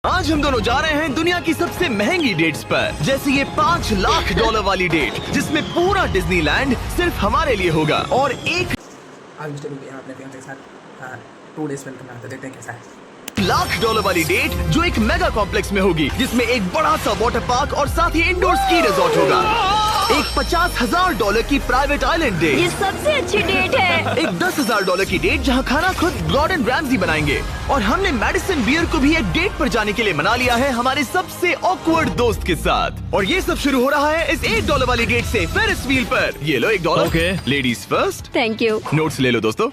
आज हम दोनों जा रहे हैं दुनिया की सबसे महंगी डेट्स पर, जैसे ये $5 लाख वाली डेट जिसमें पूरा डिज्नीलैंड सिर्फ हमारे लिए होगा और एक $1 लाख वाली डेट जो एक मेगा कॉम्प्लेक्स में होगी, जिसमें एक बड़ा सा वाटर पार्क और साथ ही इंडोर स्की रिजॉर्ट होगा। एक $50,000 की प्राइवेट आइलैंड डेट, ये सबसे अच्छी डेट है। एक $10,000 की डेट जहां खाना खुद गॉर्डन रैमजी बनाएंगे, और हमने मैडिसन बियर को भी एक डेट पर जाने के लिए मना लिया है हमारे सबसे ऑकवर्ड दोस्त के साथ। और ये सब शुरू हो रहा है इस $1 वाली डेट से फेरिस व्हील पर। ये लो $1। Okay. Ladies first. Thank you. Notes ले लो दोस्तों।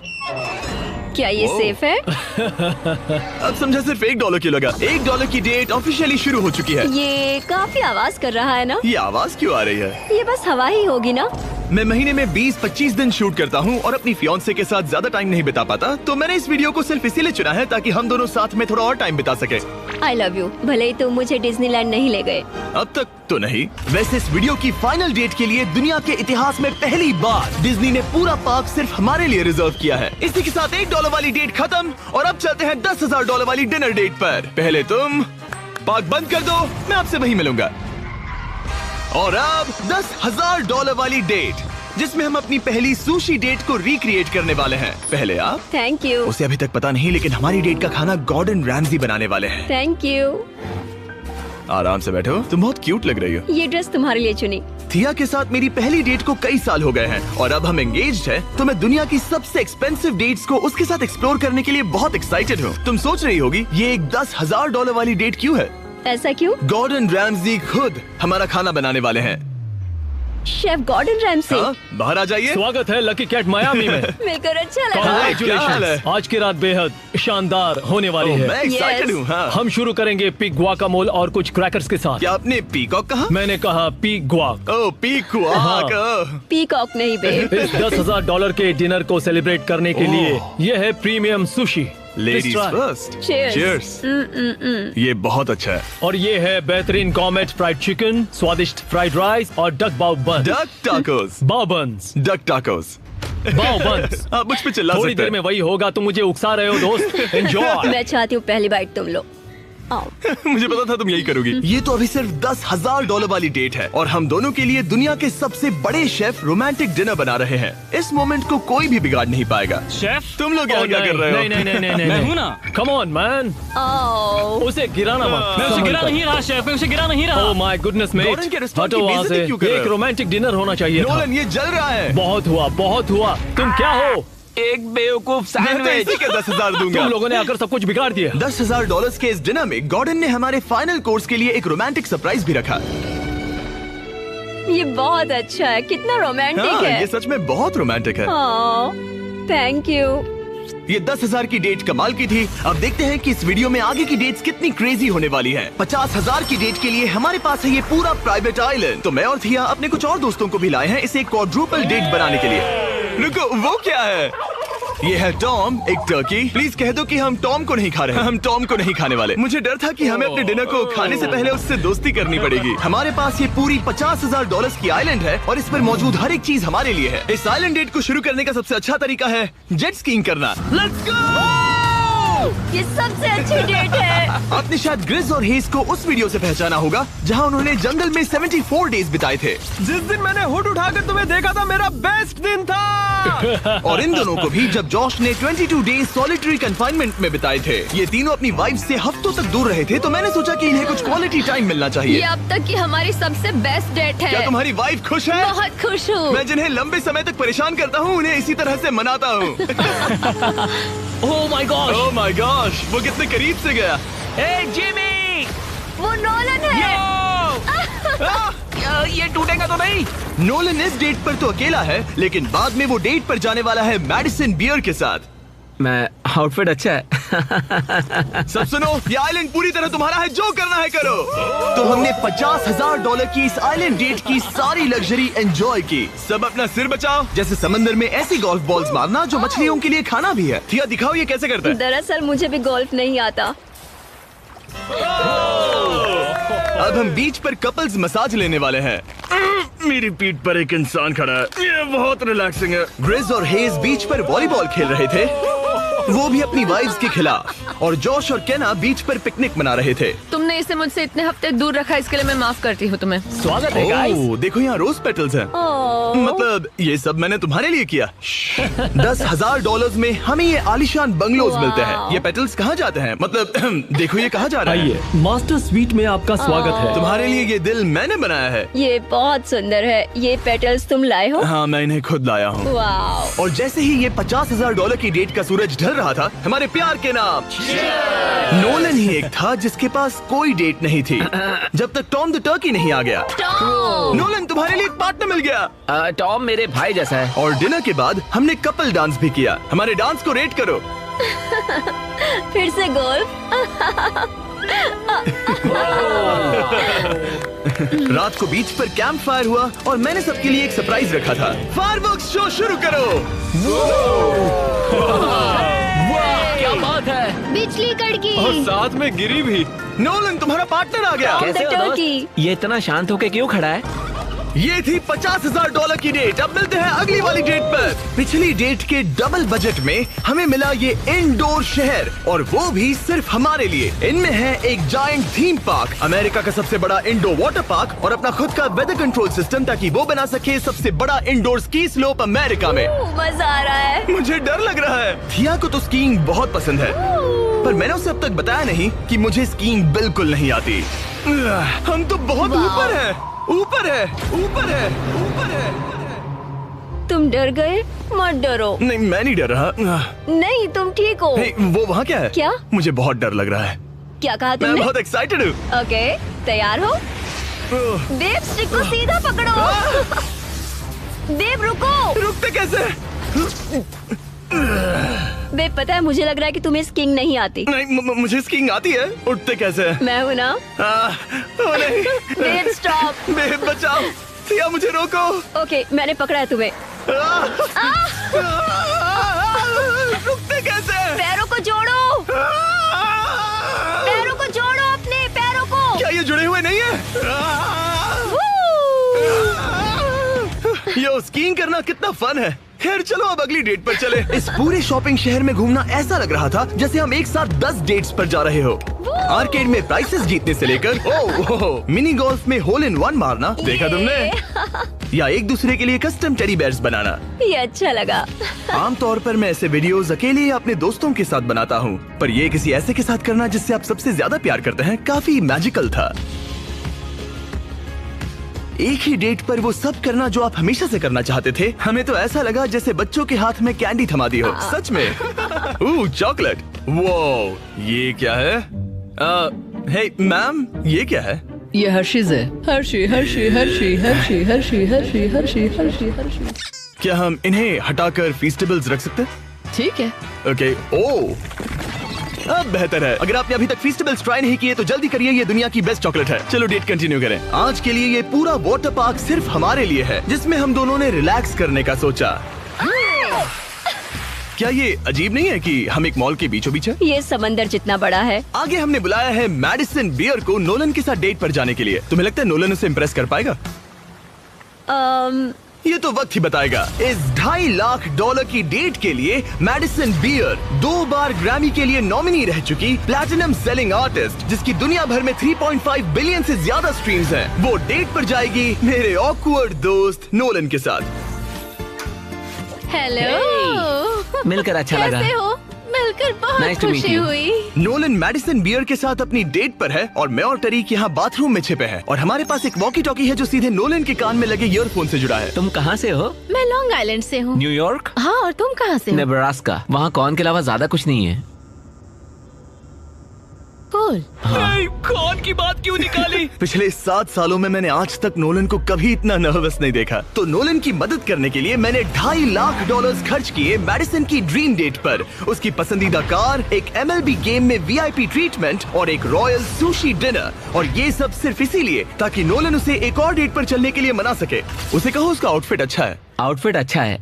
क्या ये सेफ है? अब समझा सिर्फ $1 क्यों लगा। $1 की डेट ऑफिशियली शुरू हो चुकी है। ये काफी आवाज कर रहा है ना? ये आवाज क्यों आ रही है? ये बस हवा ही होगी ना? मैं महीने में 20-25 दिन शूट करता हूँ और अपनी फियांसे के साथ ज्यादा टाइम नहीं बिता पाता, तो मैंने इस वीडियो को सिर्फ इसीलिए चुना है ताकि हम दोनों साथ में थोड़ा और टाइम बिता सके। I love you. भले ही तुम मुझे डिज्नीलैंड नहीं ले गए। अब तक तो नहीं। वैसे इस वीडियो की फाइनल डेट के लिए दुनिया के इतिहास में पहली बार डिज्नी ने पूरा पार्क सिर्फ हमारे लिए रिजर्व किया है। इसी के साथ $1 वाली डेट खत्म और अब चलते हैं $10,000 वाली डिनर डेट पर। पहले तुम पार्क बंद कर दो, मैं आपसे वहीं मिलूंगा। और अब $10,000 वाली डेट, जिसमें हम अपनी पहली सुशी डेट को रिक्रिएट करने वाले हैं। पहले आप। Thank you. उसे अभी तक पता नहीं, लेकिन हमारी डेट का खाना गॉर्डन रैमजी बनाने वाले हैं। Thank you. आराम से बैठो, तुम बहुत क्यूट लग रही हो। ये ड्रेस तुम्हारे लिए चुनी। थिया के साथ मेरी पहली डेट को कई साल हो गए हैं और अब हम एंगेज्ड हैं, तो मैं दुनिया की सबसे एक्सपेंसिव डेट्स को उसके साथ एक्सप्लोर करने के लिए बहुत एक्साइटेड हूँ। तुम सोच रही होगी ये एक $10,000 वाली डेट क्यों है? ऐसा क्यों? गॉर्डन रैमजी खुद हमारा खाना बनाने वाले हैं। Chef Gordon Ramsay. हाँ, बाहर आ जाइए। स्वागत है लकी कैट मायामी में। मिलकर अच्छा लगा। Congratulations। आज की रात बेहद शानदार होने वाली है। मैं एक्साइटेड हूँ। हाँ। हम शुरू करेंगे पिग गुआकामोल और कुछ क्रैकर्स के साथ। क्या आपने पीकॉक कहा? मैंने कहा पिग गुआक। ओह पीकॉक। पीकॉक नहीं बे। इस $10,000 के डिनर को सेलिब्रेट करने के लिए ये है premium sushi. Ladies Let's try। First. Cheers। Cheers। ये बहुत अच्छा है। और ये है बेहतरीन गॉर्मेट फ्राइड चिकन, स्वादिष्ट फ्राइड राइस और डक बाउ बन। Duck tacos. बाउ बन्स। Duck tacos. बाउ बन्स। आप मुझ पे चिल्ला थोड़ी सकते देर में हैं। वही होगा, तुम मुझे उकसा रहे हो दोस्त। एंजॉय। मैं चाहती हूँ पहली बाइट तुम लो। आओ। मुझे पता था तुम यही करोगी। ये तो अभी सिर्फ $10,000 वाली डेट है और हम दोनों के लिए दुनिया के सबसे बड़े शेफ रोमांटिक डिनर बना रहे हैं। इस मोमेंट को कोई भी बिगाड़ नहीं पाएगा। शेफ तुम लोग यहाँ क्या कर रहे हो? नहीं मैं हूँ ना। Come on man. आओ। उसे गिराना मत। मैं उसे गिरा नहीं रहा शेफ, मैं उसे गिरा नहीं रहा। Oh my goodness mate. Gordon के रेस्टोरेंट हटो की वहाँ बेइज्जती से। क्यों कर ये रहे एक हो? रोमांटिक डिनर होना चाहिए था। नोलन ये जल रहा है। बहुत हुआ। तुम क्या हो? एक बेवकूफ मैं तो सैंडविच। इसी के 10,000 दूंगा। तुम लोगों ने आकर सब कुछ बिगाड़ दिया। $10,000 के इस डिनर में गॉर्डन ने हमारे फाइनल कोर्स के लिए एक रोमांटिक सरप्राइज भी रखा। ये बहुत अच्छा है। कितना रोमांटिक हाँ, है। ये सच में बहुत रोमांटिक है। Thank you. ये 10,000 की डेट कमाल की थी। अब देखते हैं कि इस वीडियो में आगे की डेट्स कितनी क्रेजी होने वाली हैं। 50,000 की डेट के लिए हमारे पास है ये पूरा प्राइवेट आइलैंड। तो मैं और थिया अपने कुछ और दोस्तों को भी लाए हैं इसे क्वाड्रुपल डेट बनाने के लिए। रुको, वो क्या है? ये है टॉम, एक टर्की। प्लीज कह दो कि हम टॉम को नहीं खा रहे हैं। हम टॉम को नहीं खाने वाले। मुझे डर था कि हमें अपने डिनर को खाने से पहले उससे दोस्ती करनी पड़ेगी। हमारे पास ये पूरी $50,000 की आइलैंड है और इस पर मौजूद हर एक चीज हमारे लिए है। इस आइलैंड डेट को शुरू करने का सबसे अच्छा तरीका है जेट स्कीइंग करना। Let's go! ये सबसे अच्छी डेट है। आपने शायद ग्रिज और हेज को उस वीडियो से पहचाना होगा जहां उन्होंने जंगल में 74 डेज बिताए थे। जिस दिन मैंने हुड उठाकर तुम्हें देखा था, मेरा बेस्ट दिन था। और इन दोनों को भी जब जॉश ने 22 डेज सॉलिटरी कंफाइनमेंट में बिताए थे। ये तीनों अपनी वाइफ से हफ्तों तक दूर रहे थे, तो मैंने सोचा कि इन्हें कुछ क्वालिटी टाइम मिलना ये चाहिए। अब तक की हमारी सबसे बेस्ट डेट है। क्या तुम्हारी वाइफ खुश है? बहुत खुश हूँ। मैं जिन्हें लंबे समय तक परेशान करता हूँ उन्हें इसी तरह से मनाता हूँ। Oh my God. Oh my gosh, वो कितने करीब से गया। हे जिमी, वो नोलन है। ये टूटेगा तो नहीं? नोलन इस डेट पर तो अकेला है, लेकिन बाद में वो डेट पर जाने वाला है मैडिसन बियर के साथ। मैं आउटफिट अच्छा है। सब सुनो, ये आइलैंड पूरी तरह तुम्हारा है, जो करना है करो। तो हमने $50,000 की इस आइलैंड डेट की सारी लग्जरी एंजॉय की। सब अपना सिर बचाओ, जैसे समंदर में ऐसी गोल्फ बॉल्स मारना जो मछलियों के लिए खाना भी है। थिया दिखाओ ये कैसे करता है। दरअसल मुझे भी गोल्फ नहीं आता। अब हम बीच पर कपल्स मसाज लेने वाले हैं। मेरी पीठ पर एक इंसान खड़ा है, ये बहुत रिलैक्सिंग है। ग्रिज और हेज बीच पर वॉलीबॉल खेल रहे थे। वो भी अपनी वाइफ्स के खिलाफ। और जोश और केना बीच पर पिकनिक मना रहे थे। तुमने इसे मुझसे इतने हफ्ते दूर रखा, इसके लिए मैं माफ करती हूँ तुम्हें। स्वागत है गाइस। ओह, देखो यहाँ रोज पेटल्स हैं। मतलब ये सब मैंने तुम्हारे लिए किया। $10,000 में हमें ये आलीशान बंगलोज मिलते हैं। ये पेटल्स कहाँ जाते हैं? मतलब देखो ये कहाँ जा रहा है? आइए, मास्टर स्वीट में आपका स्वागत है। तुम्हारे लिए ये दिल मैंने बनाया है। ये बहुत सुंदर है। ये पेटल्स तुम लाए हो? हाँ, मैं इन्हें खुद लाया हूँ। वाह। और जैसे ही ये $50,000 की डेट का सूरज ढल रहा था, हमारे प्यार के नाम नोलन ही एक था जिसके पास कोई डेट नहीं थी, जब तक टॉम द टर्की नहीं आ गया। नोलन, तुम्हारे लिए एक पार्टनर मिल गया। टॉम मेरे भाई जैसा है। और डिनर के बाद हमने कपल डांस भी किया। हमारे डांस को रेट करो। फिर से गोल्फ। रात को बीच पर कैंप फायर हुआ और मैंने सबके लिए एक सरप्राइज रखा था। फायरवर्क्स शो शुरू करो। वाह, क्या बात है। बिजली कड़की। और साथ में गिरी भी। नोलन, तुम्हारा पार्टनर आ गया। कैसे हो दोस्त? टर्की। ये इतना शांत होके क्यों खड़ा है? ये थी $50,000 की डेट। अब मिलते हैं अगली वाली डेट पर। पिछली डेट के डबल बजट में हमें मिला ये इंडोर शहर, और वो भी सिर्फ हमारे लिए। इनमें है एक जायंट थीम पार्क, अमेरिका का सबसे बड़ा इंडोर वाटर पार्क, और अपना खुद का वेदर कंट्रोल सिस्टम, ताकि वो बना सके सबसे बड़ा इंडोर स्की स्लोप अमेरिका में। मजा आ रहा है। मुझे डर लग रहा है। थिया को तो स्कीइंग बहुत पसंद है, पर मैंने उसे अब तक बताया नहीं कि मुझे स्कीइंग बिल्कुल नहीं आती। हम तो बहुत ऊपर है, ऊपर है, ऊपर है, ऊपर है। तुम डर गए? मत डरो। नहीं, मैं नहीं डर रहा। नहीं, तुम ठीक हो। नहीं, वो वहाँ क्या है? क्या? मुझे बहुत डर लग रहा है। क्या कहा मैं तुमने? बहुत एक्साइटेड हूँ। ओके, तैयार हो? देव, स्टिक को सीधा पकड़ो। देव, रुको। रुकते कैसे? देव, पता है मुझे लग रहा है कि तुम्हें स्कीइंग नहीं आती। नहीं, मुझे स्कीइंग आती है। उठते कैसे? मैं हूँ ना। ओ नहीं। देव, स्टॉप। देव, बचाओ। थिया, मुझे रोको। ओके, मैंने पकड़ा है तुम्हें। रुकते कैसे? पैरों को जोड़ो। पैरों को जोड़ो, अपने पैरों को। क्या ये जुड़े हुए नहीं है? यो, स्कीइंग करना कितना फन है। खैर चलो अब अगली डेट पर चले। इस पूरे शॉपिंग शहर में घूमना ऐसा लग रहा था जैसे हम एक साथ 10 डेट्स पर जा रहे हो। आर्केड में प्राइसेस जीतने से लेकर मिनी गोल्फ में होल इन वन मारना, देखा तुमने? या एक दूसरे के लिए कस्टम टेडी बेयर्स बनाना। ये अच्छा लगा। आमतौर पर मैं ऐसे वीडियोस अकेले या अपने दोस्तों के साथ बनाता हूँ, पर ये किसी ऐसे के साथ करना जिससे आप सबसे ज्यादा प्यार करते हैं, काफी मैजिकल था। एक ही डेट पर वो सब करना जो आप हमेशा से करना चाहते थे। हमें तो ऐसा लगा जैसे बच्चों के हाथ में कैंडी थमा दी हो। सच में। चॉकलेट। वो ये क्या है? हे मैम, ये क्या है? ये हर्शीज है। Hershey Hershey Hershey Hershey Hershey Hershey Hershey Hershey Hershey. क्या हम इन्हें हटाकर फीस्टेबल्स रख सकते हैं? ठीक है। ओके। ओ, अब बेहतर है। अगर आपने अभी तक फीस्टेबल्स ट्राई नहीं किए तो जल्दी करिए, ये दुनिया की बेस्ट चॉकलेट है। चलो डेट कंटिन्यू करें। आज के लिए ये पूरा वाटर पार्क सिर्फ हमारे लिए है, जिसमें हम दोनों ने रिलैक्स करने का सोचा। क्या ये अजीब नहीं है कि हम एक मॉल के बीचों बीच है? ये समंदर जितना बड़ा है। आगे हमने बुलाया है मैडिसन बियर को नोलन के साथ डेट पर जाने के लिए। तुम्हें लगता है नोलन उसे इम्प्रेस कर पाएगा? ये तो वक्त ही बताएगा। इस $2.5 लाख की डेट के लिए मैडिसन बियर 2 बार ग्रैमी के लिए नॉमिनी रह चुकी प्लैटिनम सेलिंग आर्टिस्ट, जिसकी दुनिया भर में 3.5 बिलियन से ज्यादा स्ट्रीम्स हैं, वो डेट पर जाएगी मेरे ऑकवर्ड दोस्त नोलन के साथ। हेलो। मिलकर अच्छा लगा। कैसे हो? मिलकर बहुत Nice to meet खुशी you. हुई। नोलन मैडिसन बियर के साथ अपनी डेट पर है और मैं और टरीक यहाँ बाथरूम में छिपे हैं, और हमारे पास एक वॉकी टॉकी है जो सीधे नोलन के कान में लगे ईयरफोन से जुड़ा है। तुम कहाँ से हो? मैं लॉन्ग आइलैंड से हूँ। न्यूयॉर्क? हाँ, और तुम कहाँ से हो? नेब्रास्का। वहाँ कॉर्न के अलावा ज्यादा कुछ नहीं है। कूल। कौन की बात क्यों निकाली? पिछले 7 सालों में मैंने आज तक नोलन को कभी इतना नर्वस नहीं देखा। तो नोलन की मदद करने के लिए मैंने $2.5 लाख खर्च किए मैडिसन की ड्रीम डेट पर। उसकी पसंदीदा कार, एक MLB गेम में VIP ट्रीटमेंट और एक रॉयल सुशी डिनर। और ये सब सिर्फ इसीलिए ताकि नोलन उसे एक और डेट पर चलने के लिए मना सके। उसे कहो उसका आउटफिट अच्छा है। आउटफिट अच्छा है।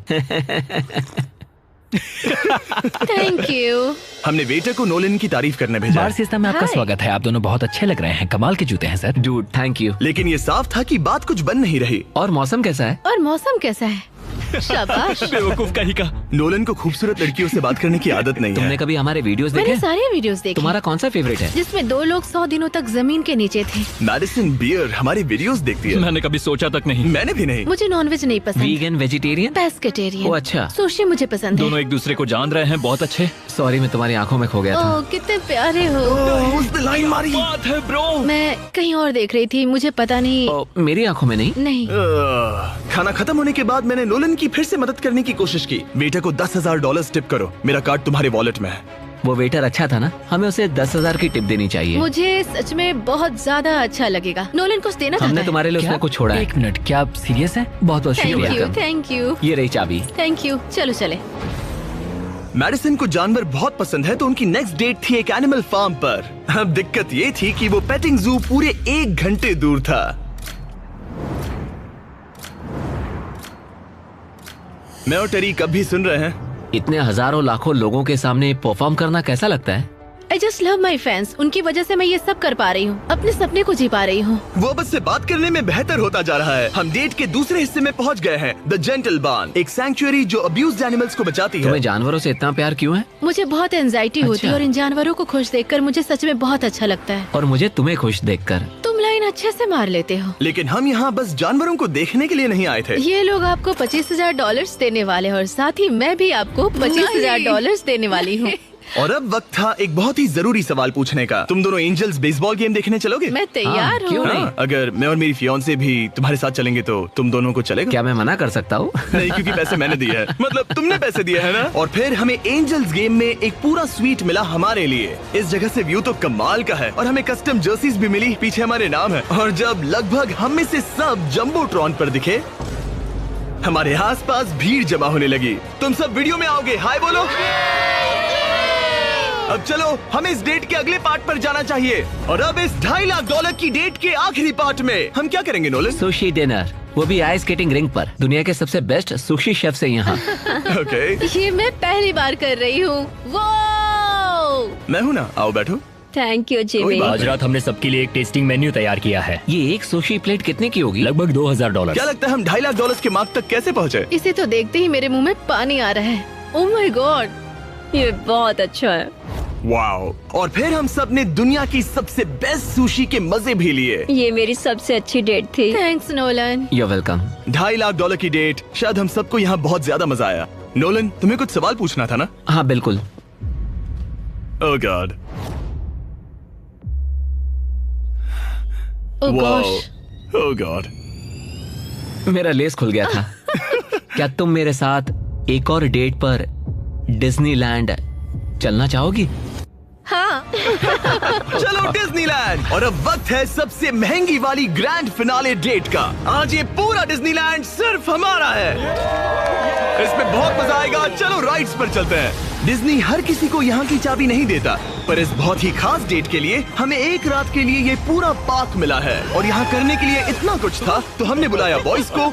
Thank you. हमने वेटर को नोलन की तारीफ करने भेजा। बार सिस्टम में आपका Hi. स्वागत है। आप दोनों बहुत अच्छे लग रहे हैं। कमाल के जूते हैं सर। Dude, thank you. लेकिन ये साफ था कि बात कुछ बन नहीं रही। और मौसम कैसा है? और मौसम कैसा है? शाबाश। बेवकूफ कहीं का। नोलन को खूबसूरत लड़कियों से बात करने की आदत नहीं तुमने है। कभी हमारे वीडियोस मैंने देखे? सारे वीडियोस देखे तुम्हारा कौन सा फेवरेट है? जिसमें 2 लोग 100 दिनों तक जमीन के नीचे थे। मैडिसन बियर हमारी वीडियोस देखती है। मैंने कभी सोचा तक नहीं। मैंने भी नहीं। मुझे नॉनवेज नहीं पसंद। Vegan, vegetarian? पेस्केटेरियन। ओ अच्छा। सुशी मुझे पसंद है। दोनों एक दूसरे को जान रहे हैं, बहुत अच्छे। सॉरी, मैं तुम्हारी आंखों में खो गया था। ओह कितने प्यारे हो। उसने लाइन मारी। बात है ब्रो। मैं कहीं और देख रही थी, मुझे पता नहीं। ओ, मेरी आंखों में नहीं। नहीं। खाना खत्म होने के बाद मैंने नोलन की फिर से मदद करने की कोशिश की। बेटे को $10,000 टिप करो, मेरा कार्ड तुम्हारे वॉलेट में है। वो वेटर अच्छा था ना, हमें उसे 10,000 की टिप देनी चाहिए। मुझे सच में बहुत ज्यादा अच्छा लगेगा। नोलन कुछ देना हमने चाहता है। तुम्हारे लिए उसमें कुछ छोड़ा है। 1 मिनट, क्या आप सीरियस हैं? बहुत बहुत थैंक शुक्रिया। यू, थैंक यू, ये रही चाबी। Thank you. चलो चले। मैडिसन को जानवर बहुत पसंद है, तो उनकी नेक्स्ट डेट थी एक एनिमल फार्म पर। अब दिक्कत ये थी कि वो पेटिंग जू पूरे 1 घंटे दूर था। मैं और टेरी कब भी सुन रहे हैं। इतने हजारों लाखों लोगों के सामने परफॉर्म करना कैसा लगता है? I just love my fans. उनकी वजह से मैं ये सब कर पा रही हूँ, अपने सपने को जी पा रही हूँ। वो बस से बात करने में बेहतर होता जा रहा है। हम डेट के दूसरे हिस्से में पहुंच गए हैं, द जेंटल बार्न, एक सैंक्चुअरी जो अब्यूज्ड एनिमल्स को बचाती है। तुम्हें जानवरों से इतना प्यार क्यों है? मुझे बहुत एंजाइटी होती है अच्छा। और इन जानवरों को खुश देखकर मुझे सच में बहुत अच्छा लगता है। और मुझे तुम्हें खुश देखकर। तुम लाइन अच्छे से मार लेते हो। लेकिन हम यहाँ बस जानवरों को देखने के लिए नहीं आए थे। ये लोग आपको $25,000 देने वाले हैं और साथ ही मैं भी आपको $25,000 देने वाली हूँ। और अब वक्त था एक बहुत ही जरूरी सवाल पूछने का। तुम दोनों एंजल्स बेसबॉल गेम देखने चलोगे? मैं तैयार हाँ, क्यों हूँ। नहीं? हाँ, अगर मैं और मेरी फियांसे भी तुम्हारे साथ चलेंगे तो तुम दोनों को चलेगा? क्या मैं मना कर सकता हूँ? नहीं, क्योंकि पैसे मैंने दिए हैं। मतलब तुमने पैसे दिए हैं ना। और फिर हमें एंजल्स गेम में एक पूरा स्वीट मिला हमारे लिए। इस जगह से व्यू तो कमाल का है और हमें कस्टम जर्सीज भी मिली, पीछे हमारे नाम है। और जब लगभग हम में से सब जंबोट्रॉन पर दिखे, हमारे आसपास भीड़ जमा होने लगी। तुम सब वीडियो में आओगे? हाय बोलो। अब चलो, हमें इस डेट के अगले पार्ट पर जाना चाहिए। और अब इस $2.5 लाख की डेट के आखिरी पार्ट में हम क्या करेंगे नोलन? सुशी डिनर, वो भी आइस स्केटिंग रिंग पर। दुनिया के सबसे बेस्ट सुशी शेफ से यहाँ। ओके, ये मैं पहली बार कर रही हूँ। वो मैं हूँ ना, आओ बैठो। Thank you Jimmy. आज रात हमने सबके लिए एक टेस्टिंग मेन्यू तैयार किया है। ये एक सुशी प्लेट कितने की होगी? लगभग $2,000। क्या लगता है हम $2.5 लाख के मार्क तक कैसे पहुँचे? इसे तो देखते ही मेरे मुंह में पानी आ रहा है। ओह माय गॉड, ये बहुत अच्छा है। वाओ। और फिर हम सब ने दुनिया की सबसे बेस्ट सुशी के मजे भी लिए। ये मेरी सबसे अच्छी डेट थी। Thanks Nolan. You welcome. $2.5 lakh की डेट, शायद हम सबको यहाँ बहुत ज्यादा मजा आया। नोलन, तुम्हें कुछ सवाल पूछना था ना? हाँ बिल्कुल। ओह गॉड, ओह गॉश, ओह गॉड। मेरा लेस खुल गया था। क्या तुम मेरे साथ एक और डेट पर डिज्नीलैंड चलना चाहोगी? हाँ। चलो डिज्नीलैंड। और अब वक्त है सबसे महंगी वाली ग्रैंड फिनाले डेट का। आज ये पूरा डिज्नीलैंड सिर्फ हमारा है। इसमें बहुत मजा आएगा। चलो राइड्स पर चलते हैं। डिज्नी हर किसी को यहाँ की चाबी नहीं देता, पर इस बहुत ही खास डेट के लिए हमें एक रात के लिए ये पूरा पार्क मिला है। और यहाँ करने के लिए इतना कुछ था, तो हमने बुलाया बॉयज को।